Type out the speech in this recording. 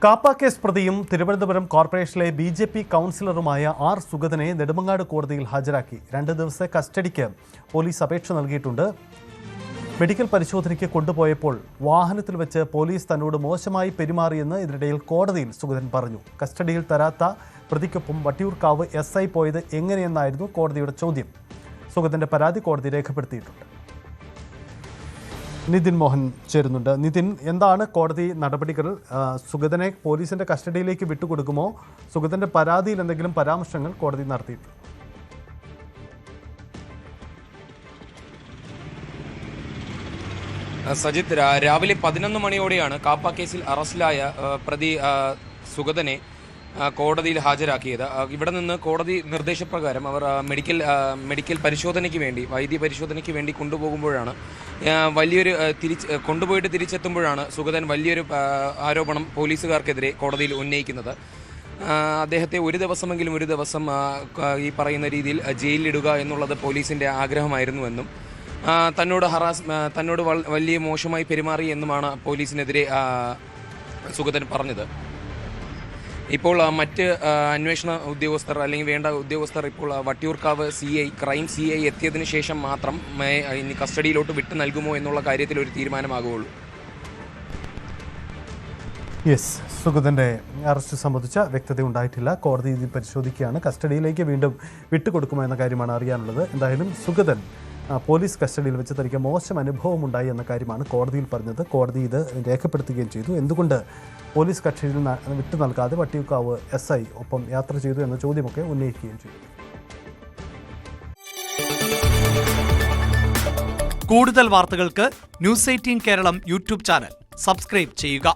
KAAPA case പ്രതിയും തിരുവനന്തപുരം കോർപ്പറേഷനിലെ BJP. കൗൺസിലറുമായ R. സുഗതനെ Nedumangad കോടതിയിൽ ഹാജരാക്കി. 2 ദിവസത്തെ കസ്റ്റഡിക്ക് പോലീസ് അപേക്ഷ നൽകിയിട്ടുണ്ട്. മെഡിക്കൽ പരിശോധനയ്ക്ക് കൊണ്ടുപോയപ്പോൾ വാഹനത്തിൽ വെച്ച് പോലീസ് തന്നോട് മോശമായി പെരുമാറിയെന്ന് ഇതിനിടയിൽ കോടതിയിൽ സുഗതൻ പറഞ്ഞു. കസ്റ്റഡിയിൽ തരാത്ത പ്രതിക്കൊപ്പം വട്ടിയൂർക്കാവ് SI പോയത് എങ്ങനെയെന്നായിരുന്നു കോടതിയുടെ ചോദ്യം. സുഗതന്റെ പരാതി കോടതി രേഖപ്പെടുത്തിയിട്ടുണ്ട്. നിതിൻ മോഹൻ ചേരുന്നുണ്ട്. നിതിൻ, എന്താണ് കോടതി നടപടികൾ? സുഗതനെ പോലീസിന്റെ കസ്റ്റഡിയിലേക്ക് വിട്ടുകൊടുക്കുമോ? സുഗതന്റെ പരാതിയിൽ എന്തെങ്കിലും പരാമർശങ്ങൾ കോടതി നടത്തിയിട്ടുണ്ട്? സജിത്ത്, രാവിലെ 11 മണിയോടെയാണ് കാപ്പ കേസിൽ അറസ്റ്റിലായ പ്രതി സുഗതനെ കോടതിയിൽ ഹാജരാക്കിയത്. ഇവിടെ നിന്ന് കോടതി നിർദ്ദേശപ്രകാരം അവർ മെഡിക്കൽ പരിശോധനയ്ക്ക് വേണ്ടി, വൈദ്യ പരിശോധനയ്ക്ക് വേണ്ടി കൊണ്ടുപോകുമ്പോഴാണ് കൊണ്ടുപോയിട്ട് തിരിച്ചെത്തുമ്പോഴാണ് സുഗതൻ വലിയൊരു ആരോപണം പോലീസുകാർക്കെതിരെ കോടതിയിൽ ഉന്നയിക്കുന്നത്. അദ്ദേഹത്തെ ഒരു ദിവസം ഈ പറയുന്ന രീതിയിൽ ജയിലിലിടുക എന്നുള്ളത് പോലീസിൻ്റെ ആഗ്രഹമായിരുന്നുവെന്നും തന്നോട് വലിയ മോശമായി പെരുമാറി എന്നുമാണ് പോലീസിനെതിരെ സുഗതൻ പറഞ്ഞത്. ഇപ്പോൾ മറ്റ് അന്വേഷണ ഉദ്യോഗസ്ഥർ അല്ലെങ്കിൽ വേണ്ട ഉദ്യോഗസ്ഥർ ഇപ്പോൾ വട്ടിയൂർക്കാവ് ക്രൈം CI എത്തിയതിനു ശേഷം മാത്രം ഇനി കസ്റ്റഡിയിലോട്ട് വിട്ടു നൽകുമോ എന്നുള്ള കാര്യത്തിൽ ഒരു തീരുമാനമാകുകയുള്ളൂ. സുഗതന്റെ അറസ്റ്റ് സംബന്ധിച്ച വ്യക്തത ഉണ്ടായിട്ടില്ല. കോടതി ഇത് പരിശോധിക്കുകയാണ്. കസ്റ്റഡിയിലേക്ക് വീണ്ടും വിട്ടുകൊടുക്കുമോ എന്ന കാര്യമാണ് അറിയാനുള്ളത്. എന്തായാലും സുഗതൻ പോലീസ് കസ്റ്റഡിയിൽ വെച്ച് തനിക്ക് മോശം അനുഭവം ഉണ്ടായി എന്ന കാര്യമാണ് കോടതിയിൽ പറഞ്ഞത്. കോടതി ഇത് രേഖപ്പെടുത്തുകയും ചെയ്തു. എന്തുകൊണ്ട് പോലീസ് കസ്റ്റഡിയിൽ വിട്ടു നൽകാതെ വട്ടിയൂർക്കാവ് SI ഒപ്പം യാത്ര ചെയ്തു എന്ന ചോദ്യമൊക്കെ ഉന്നയിക്കുകയും ചെയ്തു. കൂടുതൽ വാർത്തകൾക്ക് News 18 Keralam YouTube channel subscribe ചെയ്യുക.